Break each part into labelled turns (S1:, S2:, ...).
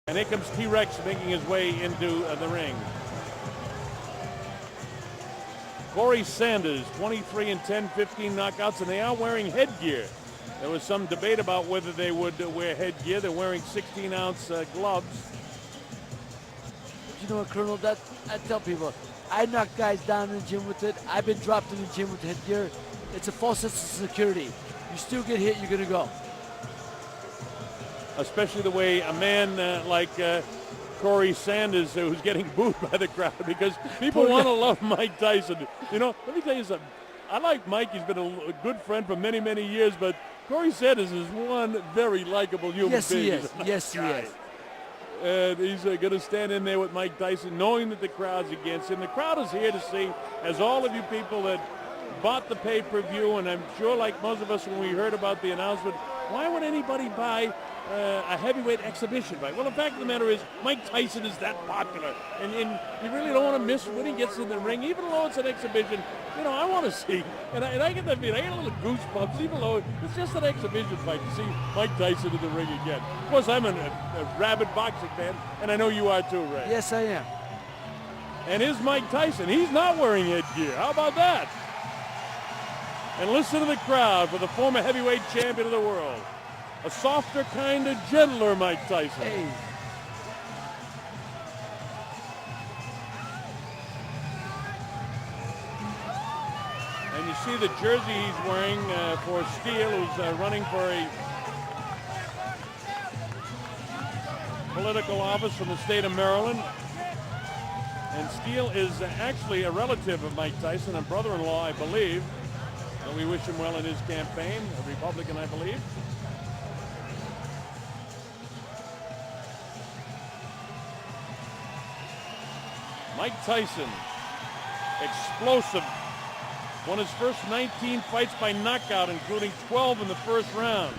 S1: And here comes T-Rex making his way into the ring. Corey Sanders, 23 and 10, 15 knockouts, and they are wearing headgear. There was some debate about whether they would wear headgear. They're wearing 16-ounce gloves.
S2: You know what, Colonel, that I tell people, I knock guys down in the gym with it. I've been dropped in the gym with headgear. It's a false sense of security. You still get hit, you're going to go.
S1: Especially the way a man like Corey Sanders, who's getting booed by the crowd because people want to love Mike Tyson. You know, let me tell you something. I like Mike. He's been a good friend for many, many years, but Corey Sanders is one very likable human being.
S2: Yes, he is. Yes, he is.
S1: And he's going to stand in there with Mike Tyson, knowing that the crowd's against him. The crowd is here to see, as all of you people that bought the pay-per-view, and I'm sure like most of us when we heard about the announcement, why would anybody buy a heavyweight exhibition fight? Well, the fact of the matter is, Mike Tyson is that popular, and you really don't want to miss when he gets in the ring, even though it's an exhibition. You know, I want to see, and I get that feeling, I get a little goosebumps, even though it's just an exhibition fight to see Mike Tyson in the ring again. Of course, I'm a rabid boxing fan, and I know you are too, Ray.
S2: Yes, I am.
S1: And here's Mike Tyson. He's not wearing headgear. How about that? And listen to the crowd for the former heavyweight champion of the world. A softer, kind of gentler Mike Tyson.
S2: Hey.
S1: And you see the jersey he's wearing for Steele, who's running for a political office from the state of Maryland. And Steele is actually a relative of Mike Tyson, a brother-in-law, I believe. So we wish him well in his campaign, a Republican, I believe. Mike Tyson, explosive, won his first 19 fights by knockout, including 12 in the first round.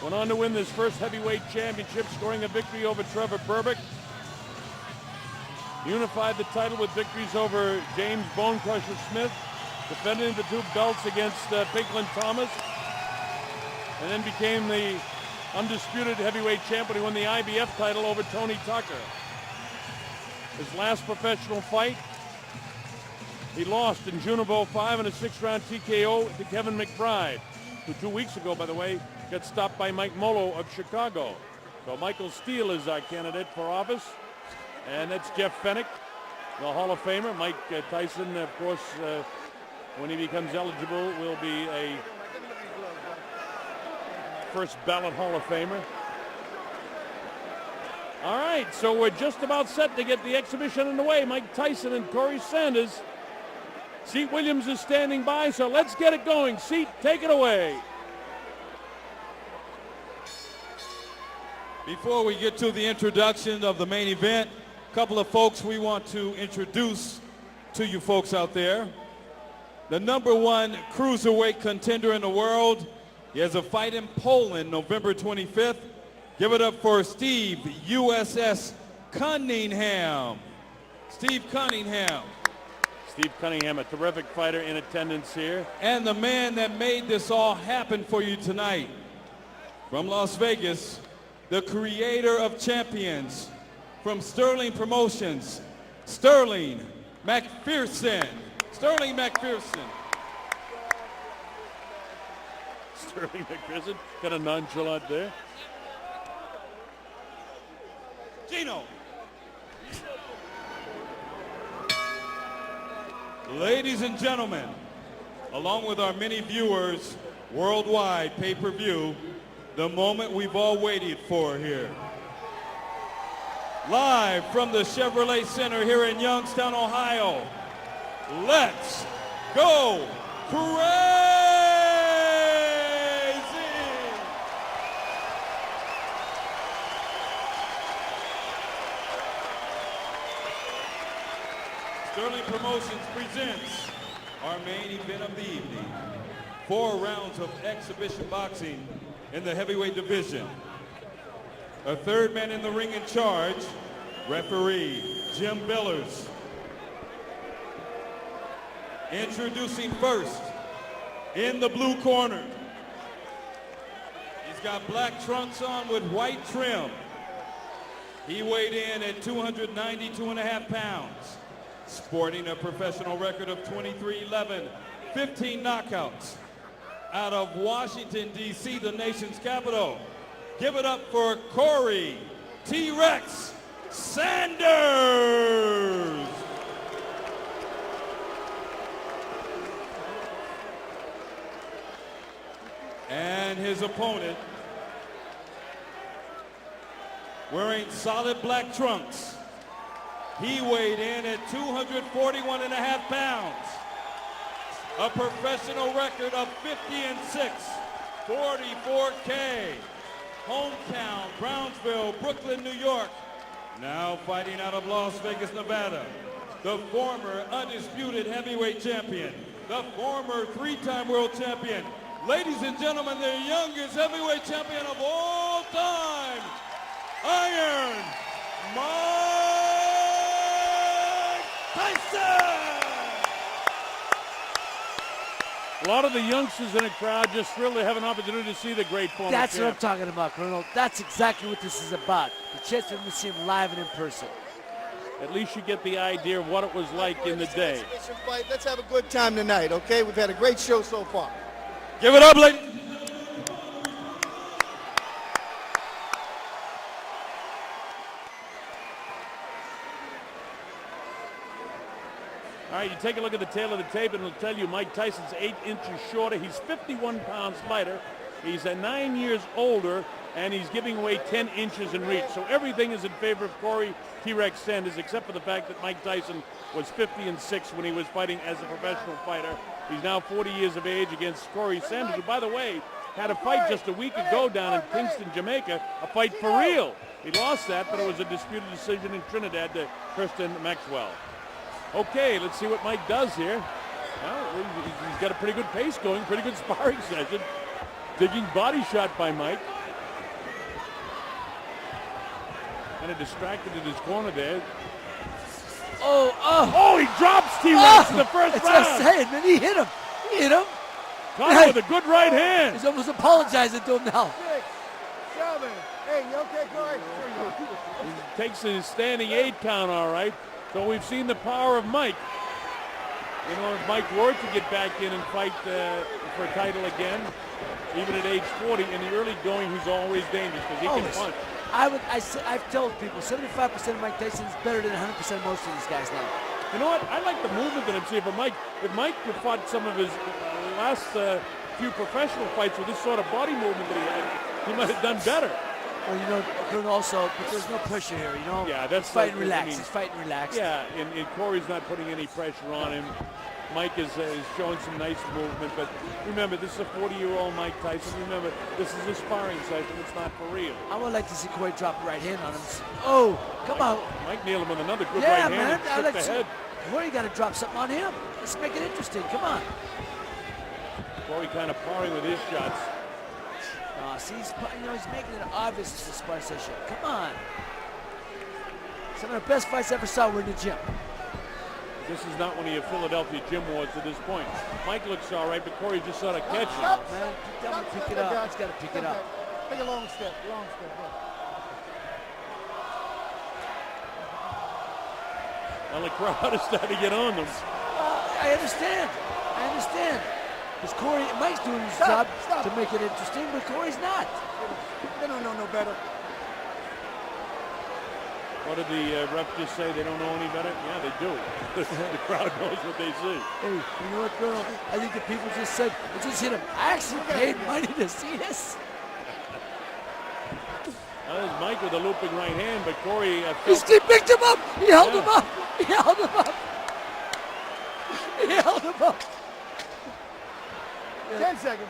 S1: Went on to win this first heavyweight championship, scoring a victory over Trevor Berbick. Unified the title with victories over James Bone Crusher Smith, defending the two belts against Pinklin Thomas, and then became the undisputed heavyweight champion. He won the IBF title over Tony Tucker. His last professional fight, he lost in June of 05 in a 6-round TKO to Kevin McBride, who 2 weeks ago, by the way, got stopped by Mike Molo of Chicago. So Michael Steele is our candidate for office. And that's Jeff Fennick, the Hall of Famer. Mike Tyson, of course, when he becomes eligible, will be a first ballot Hall of Famer. All right, so we're just about set to get the exhibition underway. Mike Tyson and Corey Sanders. Seat Williams is standing by, so let's get it going. Seat, take it away.
S3: Before we get to the introduction of the main event, a couple of folks we want to introduce to you folks out there. The #1 cruiserweight contender in the world. He has a fight in Poland November 25th. Give it up for Steve USS Cunningham. Steve Cunningham.
S1: Steve Cunningham, a terrific fighter in attendance here.
S3: And the man that made this all happen for you tonight, from Las Vegas, the creator of champions, from Sterling Promotions, Sterling McPherson. Sterling McPherson.
S1: Sterling McPherson, kind of nonchalant there.
S3: Gino. Ladies and gentlemen, along with our many viewers worldwide pay-per-view, the moment we've all waited for here. Live from the Chevrolet Center here in Youngstown, Ohio. Let's go crazy! Sterling Promotions presents our main event of the evening. 4 rounds of exhibition boxing in the heavyweight division. A third man in the ring in charge, referee Jim Billers. Introducing first, in the blue corner, he's got black trunks on with white trim. He weighed in at 292.5 pounds, sporting a professional record of 23-11, 15 knockouts. Out of Washington, D.C., the nation's capital, give it up for Corey T-Rex Sanders. And his opponent, wearing solid black trunks, he weighed in at 241.5 pounds, a professional record of 50-6, 44K, hometown, Brownsville, Brooklyn, New York, now fighting out of Las Vegas, Nevada, the former undisputed heavyweight champion, the former three-time world champion, ladies and gentlemen, the youngest heavyweight champion of all time, Iron Mike Tyson!
S1: A lot of the youngsters in the crowd just thrilled to have an opportunity to see the great former
S2: That's what I'm
S1: champ.
S2: talking about, Colonel. That's exactly what this is about. The chance for them to see him live and in person.
S1: At least you get the idea of what it was like in the day.
S4: Fight. Let's have a good time tonight, okay? We've had a great show so far.
S3: Give it up, ladies.
S1: All right, you take a look at the tail of the tape, and it'll tell you Mike Tyson's 8 inches shorter. He's 51 pounds lighter. He's 9 years older, and he's giving away 10 inches in reach. So everything is in favor of Corey T-Rex Sanders, except for the fact that Mike Tyson was 50-6 when he was fighting as a professional fighter. He's now 40 years of age against Corey Sanders, who, by the way, had a fight just a week ago down in Kingston, Jamaica, a fight for real. He lost that, but it was a disputed decision in Trinidad to Kirsten Maxwell. Okay, let's see what Mike does here. Well, he's got a pretty good pace going, pretty good sparring session. Digging body shot by Mike. Kind of distracted in his corner there. Oh, he drops T-Rex in the first
S2: That's
S1: round.
S2: what I'm saying, man. He hit him. He hit him.
S1: Caught him with a good right hand.
S2: He's almost apologizing to him now.
S4: 6, 7. Hey, you okay, Corey?
S1: He takes his standing 8 count, all right. So we've seen the power of Mike. You know, if Mike were to get back in and fight for a title again, even at age 40, in the early going, he's always dangerous because he can punch.
S2: I've told people 75% of Mike Tyson is better than 100% of most of these guys now.
S1: You know what? I like the movement that I'm seeing from Mike. If Mike fought some of his last few professional fights with this sort of body movement that he had, he might have done better.
S2: Well, you know, also, but there's no pressure here, you know?
S1: Yeah, that's
S2: he's fighting
S1: like,
S2: relaxed.
S1: I mean,
S2: He's fighting relaxed.
S1: Yeah, and Corey's not putting any pressure on him. Mike is showing some nice movement, but remember, this is a 40-year-old Mike Tyson. Remember, this is a sparring session. It's not for real.
S2: I would like to see Corey drop a right hand on him. Oh, come on.
S1: Mike nailed him with another good
S2: Yeah,
S1: right
S2: man.
S1: hand and
S2: I'd like
S1: shook
S2: to
S1: the head.
S2: Corey got to drop something on him. Let's make it interesting. Come on.
S1: Corey kind of parring with his shots.
S2: See, he's making it obvious it's a sparring session. Come on. Some of the best fights I ever saw were in the gym.
S1: This is not one of your Philadelphia gym wars at this point. Mike looks all right, but Corey just sort of catching.
S2: Man, tell him to pick it up. He's got to pick it up.
S4: Take a long step, long step.
S1: Well, the crowd is starting to get on them.
S2: I understand. Because Mike's doing his job to make it interesting, but Corey's not.
S4: They don't know no better.
S2: Oh,
S1: What did the ref just say? They don't know any better? Yeah, they do. The crowd knows what they see.
S2: Hey, you know what, Colonel? I think the people just said, just hit him. I actually paid money to see this.
S1: That was Mike with a looping right hand, but Corey
S2: He picked him up. He held him up. He held him up. He held him up.
S4: 10 seconds.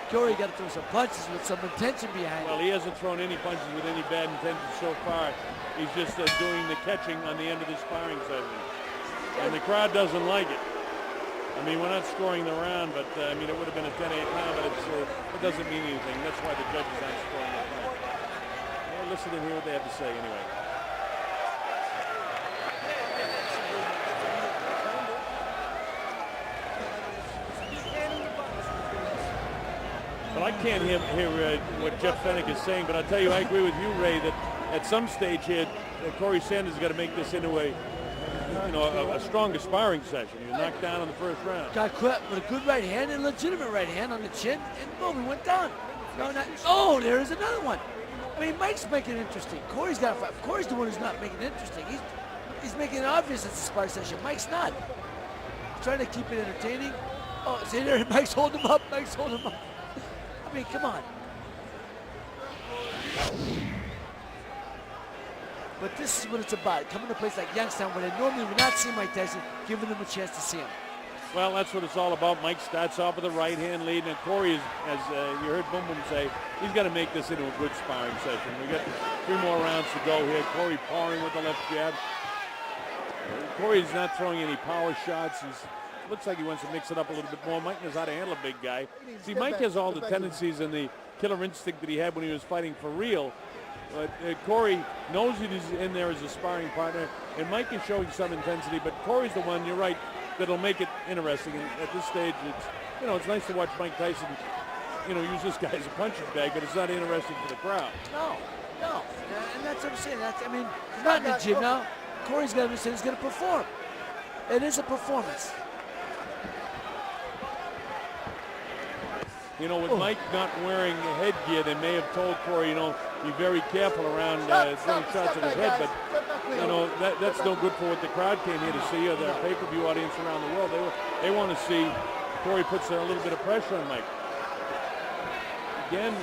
S2: Corey got to throw some punches with some intention behind
S1: Well,
S2: it.
S1: he hasn't thrown any punches with any bad intention so far. He's just doing the catching on the end of the sparring session. And the crowd doesn't like it. I mean, we're not scoring the round, but I mean, it would have been a 10-8 now, but it doesn't mean anything. That's why the judges aren't scoring it now. Well, listen to hear what they have to say anyway. But I can't hear what Jeff Fennick is saying, but I'll tell you, I agree with you, Ray, that at some stage here, Corey Sanders has got to make this into a stronger sparring session. He was knocked down in the first round.
S2: Got caught with a good right hand and legitimate right hand on the chin, and boom, he went down. Oh, there is another one. I mean, Mike's making it interesting. Corey's got to fight. Corey's the one who's not making it interesting. He's making it obvious it's a sparring session. Mike's not. He's trying to keep it entertaining. Oh, see there, Mike's holding him up. Mike's holding him up. I mean, come on. But this is what it's about. Coming to a place like Youngstown where they normally would not see Mike Tyson, giving them a chance to see him.
S1: Well, that's what it's all about. Mike starts off with a right hand lead, and Corey, as you heard Boom Boom say, he's got to make this into a good sparring session. We got 3 more rounds to go here. Corey pouring with the left jab. Corey's not throwing any power shots. Looks like he wants to mix it up a little bit more. Mike knows how to handle a big guy. See, Mike has all the tendencies and the killer instinct that he had when he was fighting for real. But Corey knows he's in there as a sparring partner, and Mike is showing some intensity, but Corey's the one, you're right, that'll make it interesting. And at this stage, it's nice to watch Mike Tyson, use this guy as a punching bag, but it's not interesting for the crowd.
S2: No. And that's what I'm saying. He's not in the gym now. Corey's got to say he's going to perform. It is a performance.
S1: With Mike not wearing headgear, they may have told Corey, be very careful around throwing shots at his head, but, that's no good for what the crowd came here to see, or their pay-per-view audience around the world. They want to see Corey puts a little bit of pressure on Mike. Again,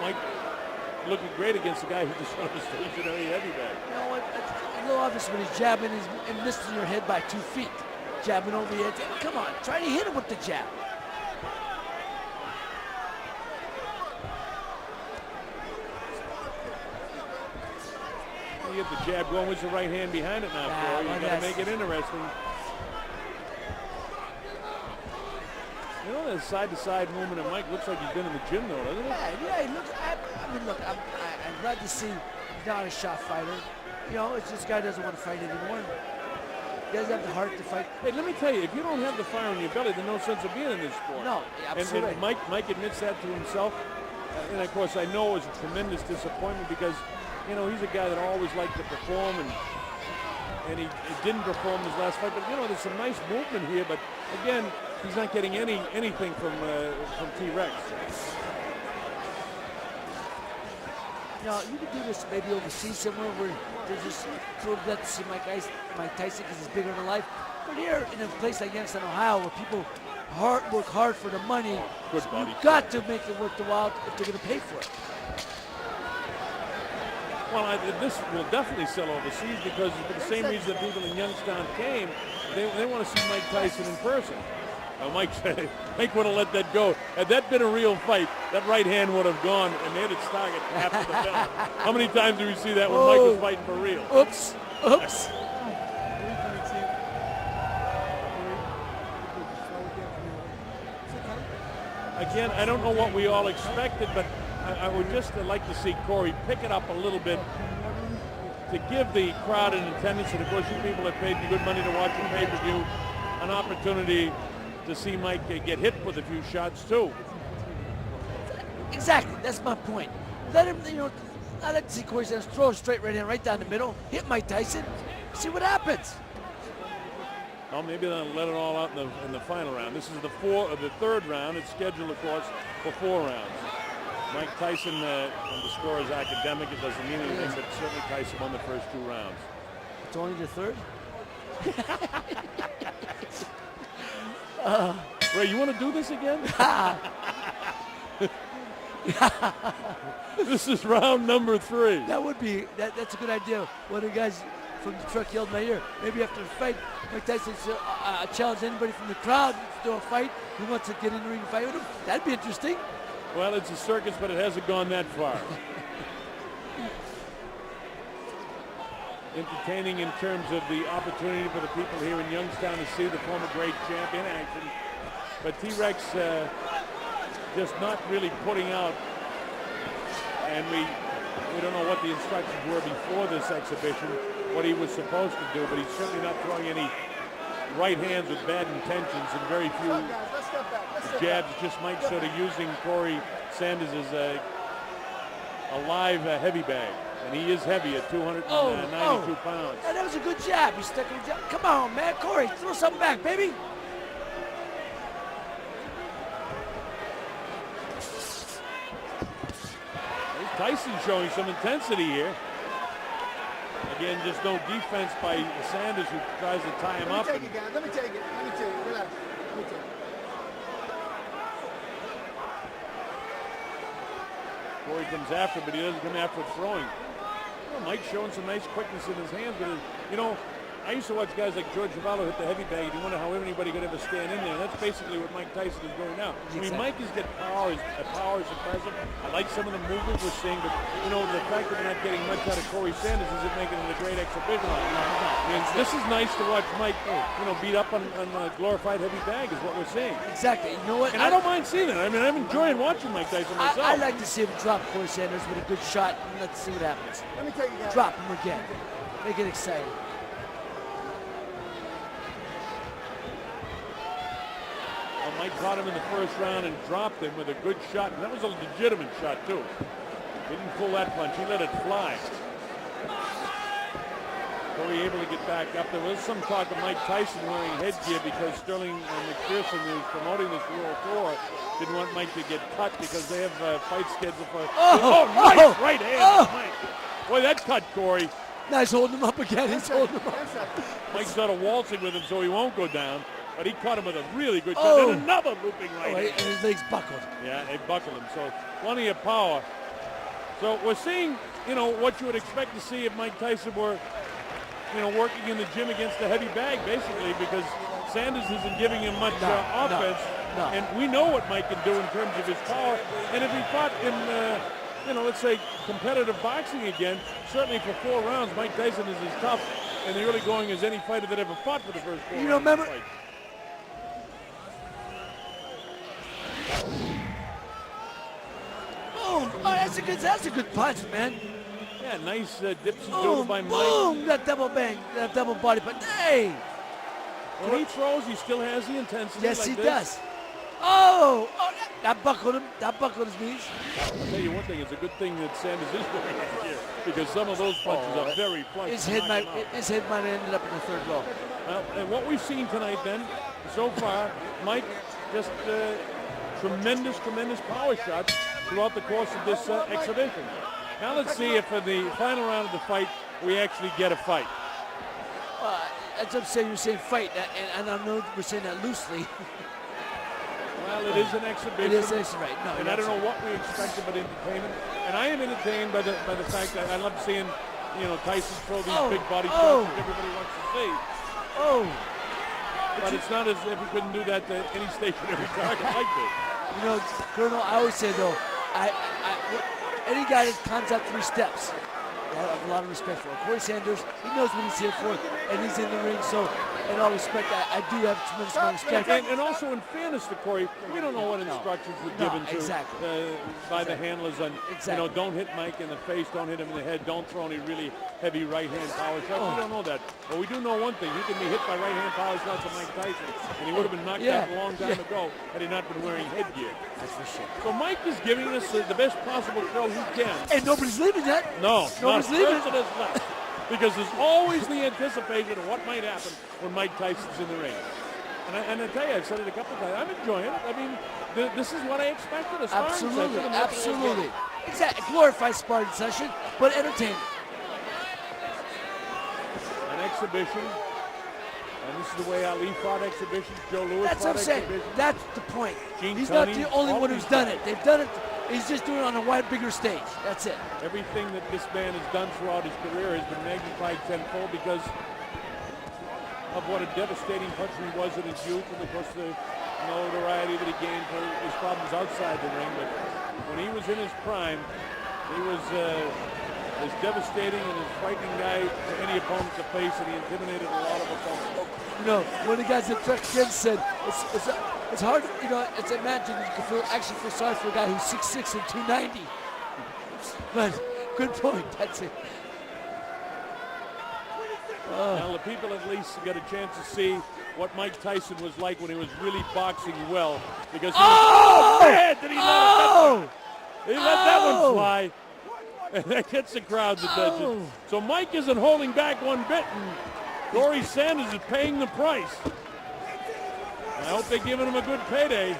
S1: Mike looking great against the guy who just on a stationary heavy bag.
S2: A little obvious when he's jabbing and missing your head by 2 feet. Jabbing over the edge. Come on, try to hit him with the jab.
S1: You get the jab going with the right hand behind it now, Corey. You got to make it interesting. The side-to-side movement of Mike looks like he's been in the gym, though, doesn't it?
S2: Yeah. I'm glad to see he's not a shot fighter. It's just guy doesn't want to fight anymore. He doesn't have the heart to fight.
S1: Hey, let me tell you, if you don't have the fire in your belly, there's no sense of being in this sport.
S2: No, absolutely.
S1: And Mike admits that to himself. And, of course, I know it was a tremendous disappointment because he's a guy that always liked to perform, and he didn't perform his last fight. But there's some nice movement here. But again, he's not getting anything from T-Rex.
S2: You could do this maybe overseas somewhere where they're just thrilled to see Mike Tyson because he's bigger than life. But here in a place like Youngstown, Ohio, where people work hard for the money, you've got to make it worth the while if they're going to pay for it.
S1: Well, this will definitely sell overseas because for the same reason that people in Youngstown came, they want to see Mike Tyson in person. Mike would have let that go. Had that been a real fight, that right hand would have gone and made its target after the bell. How many times do we see that when Mike was fighting for real?
S2: Oops.
S1: Again, I don't know what we all expected, but I would just like to see Corey pick it up a little bit to give the crowd in attendance, and of course you people have paid you good money to watch the pay-per-view, an opportunity to see Mike get hit with a few shots too.
S2: Exactly, that's my point. Let him, I like to see Corey Sanders throw a straight right hand right down the middle, hit Mike Tyson, see what happens.
S1: Well, maybe they'll let it all out in the final round. This is the third round. It's scheduled, of course, for 4 rounds. Mike Tyson, on the score is academic. It doesn't mean anything, but certainly Tyson won the first 2 rounds.
S2: It's only the third?
S1: Ray, you want to do this again? This is round number 3.
S2: That would be, that's a good idea. One of the guys from the truck yelled in my ear, maybe after the fight, Mike Tyson challenge anybody from the crowd to do a fight who wants to get in the ring and fight with him. That'd be interesting.
S1: Well, it's a circus, but it hasn't gone that far. Entertaining in terms of the opportunity for the people here in Youngstown to see the former great champ in action. But T-Rex just not really putting out, and we don't know what the instructions were before this exhibition, what he was supposed to do, but he's certainly not throwing any right hands with bad intentions and very few jabs. Just Mike sort of using Corey Sanders is a live heavy bag, and he is heavy at 292 pounds.
S2: Yeah, that was a good jab. He stuck him jab. Come on, man. Corey, throw something back, baby.
S1: Tyson showing some intensity here. Again, just no defense by Sanders, who tries to tie him up.
S4: Let me take it, guys. Let me take it. Relax. Let me take it.
S1: Corey comes after, but he doesn't come after throwing. Well, Mike's showing some nice quickness in his hands, but I used to watch guys like George Zavallo hit the heavy bag, and you wonder how anybody could ever stand in there. That's basically what Mike Tyson is doing now. I mean, Mike is getting power. Power is impressive. I like some of the movements we're seeing, but the fact that we're not getting much out of Corey Sanders isn't making it a great exhibition. I mean, this is nice to watch Mike, beat up on a glorified heavy bag is what we're seeing.
S2: Exactly. You know what?
S1: And I don't mind seeing it. I mean, I'm enjoying watching Mike Tyson myself.
S2: I like to see him drop Corey Sanders with a good shot, and let's see what happens.
S4: Let me take it, guys.
S2: Drop him again. Make it exciting.
S1: Mike caught him in the first round and dropped him with a good shot, and that was a legitimate shot too. Didn't pull that punch, he let it fly. Corey able to get back up. There was some talk of Mike Tyson wearing headgear because Sterling McPherson, who's promoting this World Tour, didn't want Mike to get cut because they have fight scheduled for... Nice right hand, Mike. Boy, that cut Corey.
S2: Nice holding him up again. He's holding him up.
S1: Mike's sort of waltzing with him so he won't go down. But he caught him with a really good shot. And another looping right hand.
S2: And his legs buckled.
S1: Yeah, they buckled him. So plenty of power. So we're seeing, what you would expect to see if Mike Tyson were, working in the gym against the heavy bag, basically, because Sanders isn't giving him much offense.
S2: No.
S1: And we know what Mike can do in terms of his power. And if he fought in, let's say, competitive boxing again, certainly for 4 rounds, Mike Tyson is as tough and the early going as any fighter that ever fought for the first 4 rounds.
S2: Remember? Boom! Oh, that's a good punch, man.
S1: Yeah, nice dipsy-do by Mike.
S2: Boom! That double bang, that double body punch. Hey!
S1: When he throws, he still has the intensity.
S2: Yes,
S1: like
S2: he
S1: this.
S2: does. Oh, that buckled him. That buckled his knees.
S1: I'll tell you one thing. It's a good thing that Sanders is wearing it here because some of those punches are very blunt.
S2: His head might have ended up in the third row.
S1: Well, and what we've seen tonight, then, so far, Mike just tremendous power shots throughout the course of this exhibition. Now let's see if for the final round of the fight we actually get a fight.
S2: That's what I'm saying. You're saying fight, and I know we're saying that loosely.
S1: Well, it is an exhibition.
S2: It is right. No,
S1: and I don't know what we expected but entertainment. And I am entertained by the fact that I love seeing, Tyson throw these big body shots that everybody wants to see. But it's not as if he couldn't do that to any station every target like this.
S2: Colonel, I always say though, any guy that climbs up 3 steps, I have a lot of respect for him. Corey Sanders, he knows what he's here for, and he's in the ring. So, in all respect, I do have tremendous amount of respect.
S1: And also, in fairness to Corey, we don't know what instructions were given by the handlers on, don't hit Mike in the face, don't hit him in the head, don't throw any really heavy right-hand power shots. We don't know that. But we do know one thing. He can be hit by right-hand power shots of Mike Tyson, and he would have been knocked out a long time ago had he not been wearing headgear.
S2: That's for sure.
S1: So Mike is giving us the best possible throw he can.
S2: And nobody's leaving yet.
S1: No,
S2: nobody's leaving.
S1: Left. Because there's always the anticipation of what might happen when Mike Tyson's in the ring. And I tell you, I've said it a couple of times, I'm enjoying it. I mean, this is what I expected.
S2: Absolutely. Exactly. Glorified sparring session, but entertaining.
S1: An exhibition. And this is the way Ali fought exhibitions, Joe Louis
S2: That's
S1: fought
S2: what I'm saying.
S1: exhibitions.
S2: That's the point. He's
S1: Tunney,
S2: not the only one who's done it. They've done it. He's just doing it on a bigger stage. That's it.
S1: Everything that this man has done throughout his career has been magnified tenfold because of what a devastating puncher he was in his youth, and of course the notoriety that he gained for his problems outside the ring. But when he was in his prime, he was as devastating and as frightening guy to any opponent to face, and he intimidated a lot of opponents.
S2: One of the guys that Trek Ken said, it's hard, it's imagine you can actually feel sorry for a guy who's 6'6" and 290. But good point, that's it.
S1: Now the people at least get a chance to see what Mike Tyson was like when he was really boxing well. Because
S2: Oh!
S1: man, did he let that one fly. And that gets the crowd's attention. So Mike isn't holding back one bit, and Corey Sanders is paying the price. And I hope they're giving him a good payday.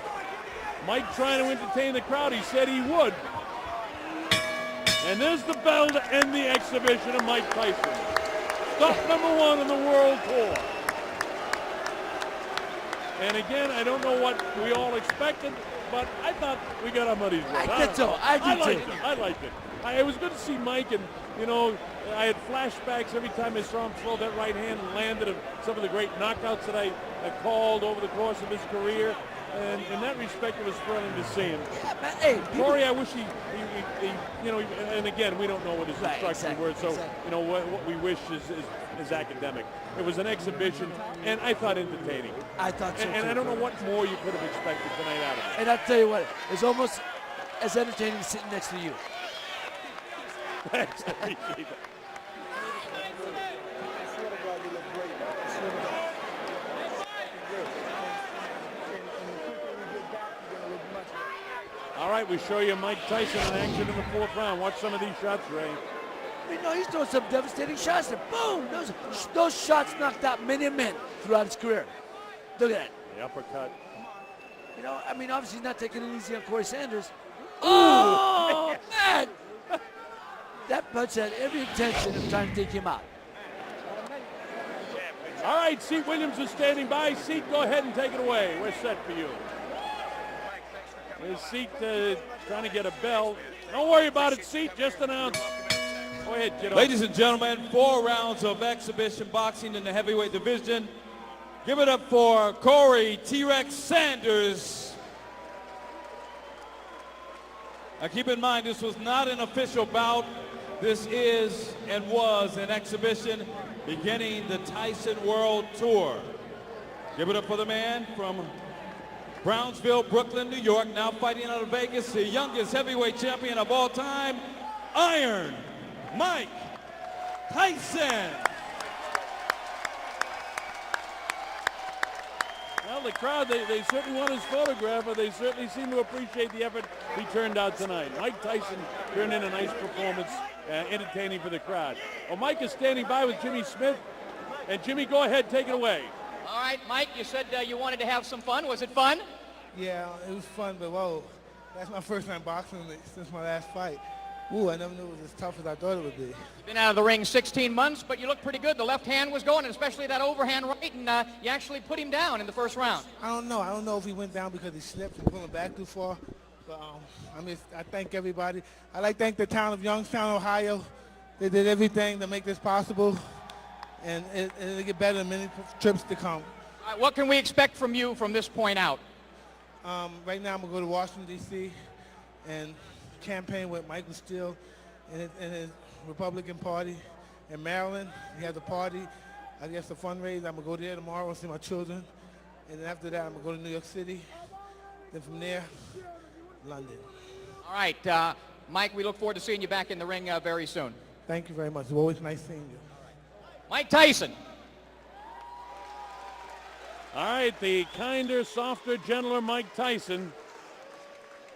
S1: Mike trying to entertain the crowd. He said he would. And there's the bell to end the exhibition of Mike Tyson. Stop #1 on the World Tour. And again, I don't know what we all expected, but I thought we got our money's worth.
S2: I did so. I did too.
S1: I liked it. It was good to see Mike, and, you know, I had flashbacks every time I saw him throw that right hand and landed of some of the great knockouts that I called over the course of his career. And in that respect, it was thrilling to see him.
S2: Yeah, man, hey,
S1: Corey, I wish he you know, and again, we don't know what his instructions were, so, you know, what we wish is academic. It was an exhibition, and I thought entertaining.
S2: I thought so,
S1: and
S2: too.
S1: I don't know what more you could have expected tonight out of it.
S2: And I'll tell you what, it's almost as entertaining as sitting next to you.
S1: Thanks, I appreciate that. All right, we show you Mike Tyson in action in the 4th round. Watch some of these shots, Ray.
S2: You know, he's throwing some devastating shots there. Boom! Those shots knocked out many men throughout his career. Look at that.
S1: The uppercut.
S2: You know, I mean, obviously he's not taking it easy on Corey Sanders. Oh, man! That punch had every intention of trying to take him out.
S1: All right, Seat Williams is standing by. Seat, go ahead and take it away. We're set for you. There's Seat trying to get a bell. Don't worry about it, Seat. Just announce. Go ahead, get on.
S3: Ladies and gentlemen, 4 rounds of exhibition boxing in the heavyweight division. Give it up for Corey T-Rex Sanders. Now keep in mind, this was not an official bout. This is and was an exhibition beginning the Tyson World Tour. Give it up for the man from Brownsville, Brooklyn, New York, now fighting out of Vegas, the youngest heavyweight champion of all time, Iron Mike Tyson.
S1: Well, the crowd, they certainly want his photograph, but they certainly seem to appreciate the effort he turned out tonight. Mike Tyson turned in a nice performance, entertaining for the crowd. Well, Mike is standing by with Jimmy Smith. And Jimmy, go ahead, take it away.
S5: All right, Mike, you said you wanted to have some fun. Was it fun?
S6: Yeah, it was fun, but whoa, that's my first time boxing since my last fight. Ooh, I never knew it was as tough as I thought it would be.
S5: Been out of the ring 16 months, but you look pretty good. The left hand was going, and especially that overhand right, and you actually put him down in the first round.
S6: I don't know. I don't know if he went down because he slipped and pulling back too far. But I thank everybody. I'd like to thank the town of Youngstown, Ohio. They did everything to make this possible, and it'll get better in many trips to come.
S5: All right, what can we expect from you from this point out?
S6: Right now, I'm going to go to Washington, D.C., and campaign with Michael Steele and his Republican Party. In Maryland, he has a party. I guess a fundraiser. I'm going to go there tomorrow and see my children. And then after that, I'm going to go to New York City. Then from there, London.
S5: All right, Mike, we look forward to seeing you back in the ring very soon.
S6: Thank you very much. It's always nice seeing you.
S5: Mike Tyson.
S1: All right, the kinder, softer, gentler Mike Tyson